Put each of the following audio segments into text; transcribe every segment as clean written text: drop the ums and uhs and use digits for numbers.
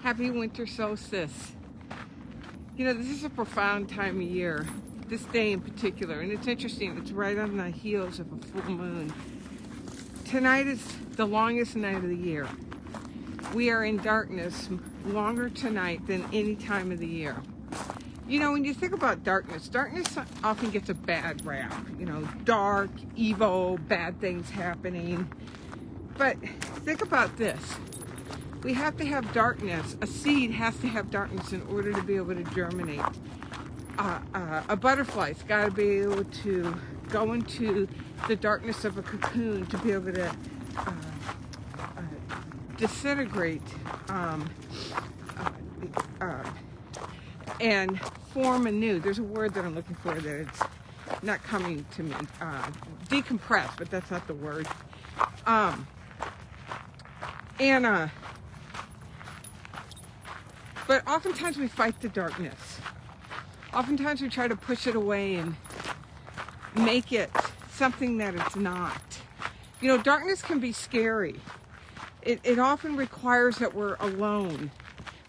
Happy winter solstice. You know, this is a profound time of year, this day in particular, and it's interesting, it's right on the heels of a full moon. Tonight is the longest night of the year. We are in darkness longer tonight than any time of the year. You know, when you think about darkness often gets a bad rap. You know, dark, evil, bad things happening. But think about this. We have to have darkness. A seed has to have darkness in order to be able to germinate. A butterfly's got to be able to go into the darkness of a cocoon to be able to disintegrate and form anew. There's a word that I'm looking for that it's not coming to me. Decompress, but that's not the word. But oftentimes we fight the darkness. Oftentimes we try to push it away and make it something that it's not. You know, darkness can be scary. It often requires that we're alone.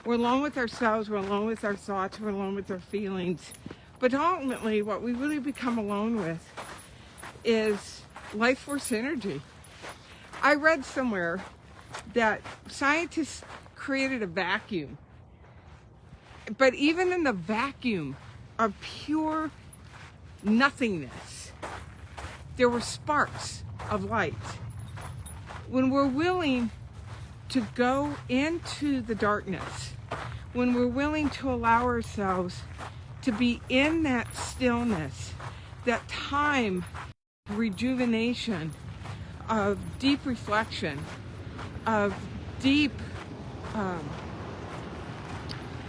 We're alone with ourselves, we're alone with our thoughts, we're alone with our feelings. But ultimately, what we really become alone with is life force energy. I read somewhere that scientists created a vacuum. But even in the vacuum of pure nothingness, there were sparks of light. When we're willing to go into the darkness, when we're willing to allow ourselves to be in that stillness, that time of rejuvenation, of deep reflection, of deep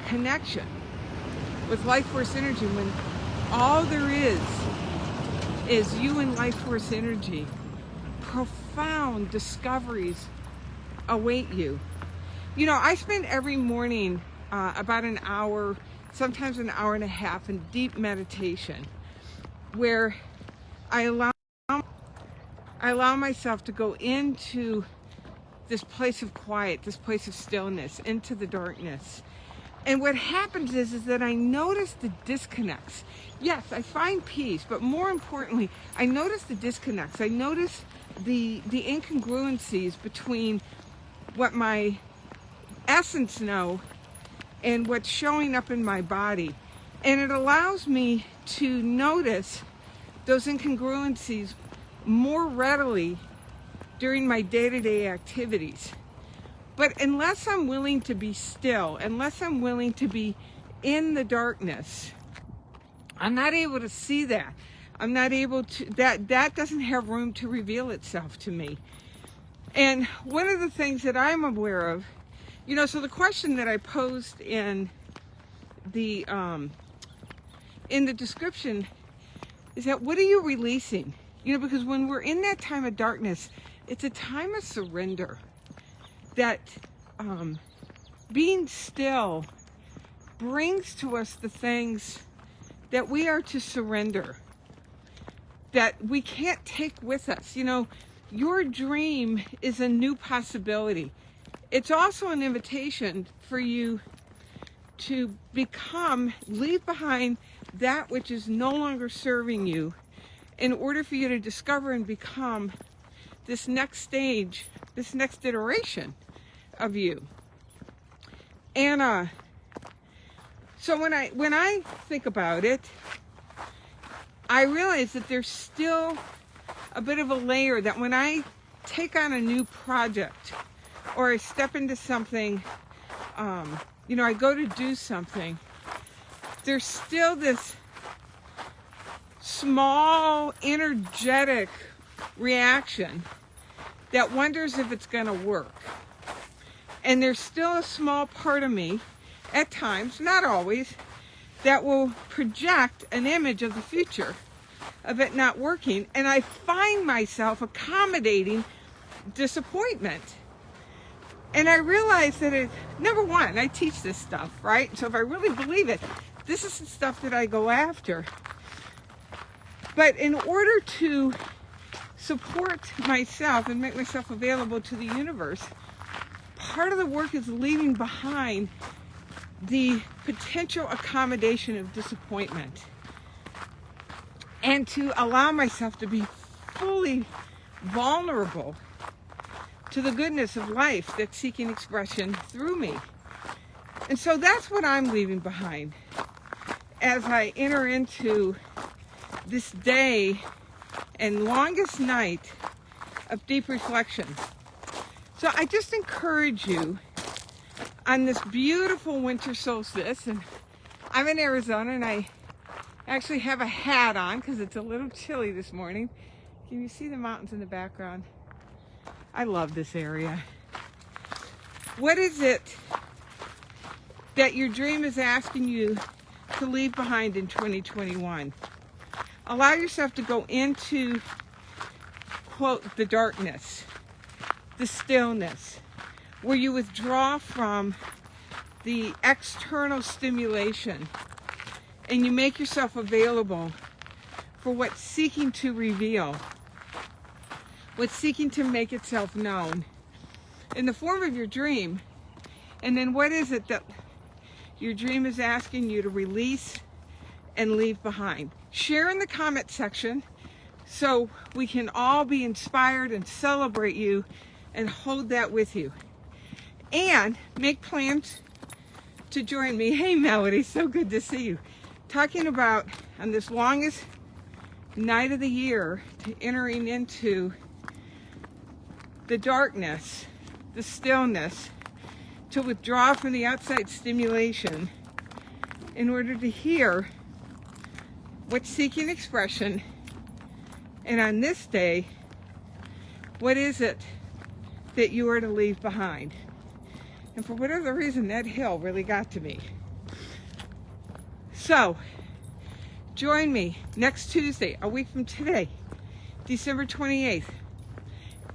connection with life force energy, when all there is you and life force energy, profound discoveries await you. You know, I spend every morning about an hour, sometimes an hour and a half in deep meditation, where I allow myself to go into this place of quiet, this place of stillness, into the darkness. And what happens is that I notice the disconnects. Yes, I find peace, but more importantly, I notice the disconnects. I notice the incongruencies between what my essence know and what's showing up in my body. And it allows me to notice those incongruencies more readily during my day-to-day activities. But unless I'm willing to be still, unless I'm willing to be in the darkness, I'm not able to see that. I'm not able to, that doesn't have room to reveal itself to me. And one of the things that I'm aware of, you know, so the question that I posed in the description is that, what are you releasing? You know, because when we're in that time of darkness, it's a time of surrender. That being still brings to us the things that we are to surrender, that we can't take with us. You know, your dream is a new possibility. It's also an invitation for you to leave behind that which is no longer serving you in order for you to discover and become this next stage, this next iteration of you. And so when I think about it, I realize that there's still a bit of a layer that when I take on a new project or I step into something, you know, I go to do something, there's still this small energetic reaction that wonders if it's going to work. And there's still a small part of me, at times, not always, that will project an image of the future, of it not working. And I find myself accommodating disappointment. And I realize that number one, I teach this stuff, right? So if I really believe it, this is the stuff that I go after. But in order to support myself and make myself available to the universe, part of the work is leaving behind the potential accommodation of disappointment and to allow myself to be fully vulnerable to the goodness of life that's seeking expression through me. And so that's what I'm leaving behind as I enter into this day and longest night of deep reflection. So I just encourage you on this beautiful winter solstice, and I'm in Arizona and I actually have a hat on because it's a little chilly this morning. Can you see the mountains in the background? I love this area. What is it that your dream is asking you to leave behind in 2021? Allow yourself to go into, quote, the darkness, the stillness, where you withdraw from the external stimulation and you make yourself available for what's seeking to reveal, what's seeking to make itself known in the form of your dream. And then what is it that your dream is asking you to release and leave behind? Share in the comment section so we can all be inspired and celebrate you and hold that with you. And make plans to join me. Hey Melody, so good to see you. Talking about on this longest night of the year, to entering into the darkness, the stillness, to withdraw from the outside stimulation in order to hear what's seeking expression. And on this day, what is it that you are to leave behind? And for whatever reason, that hill really got to me. So, join me next Tuesday, a week from today, December 28th,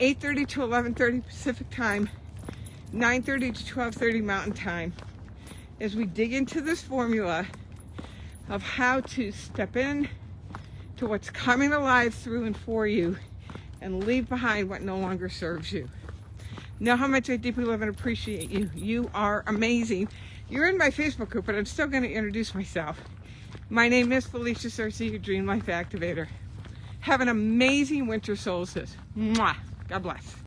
8:30 to 11:30 Pacific Time, 9:30 to 12:30 Mountain Time, as we dig into this formula of how to step in to what's coming alive through and for you and leave behind what no longer serves you. Know how much I deeply love and appreciate you. You are amazing. You're in my Facebook group, but I'm still going to introduce myself. My name is Felicia Cersei, your Dream Life Activator. Have an amazing winter solstice. Mwah. God bless.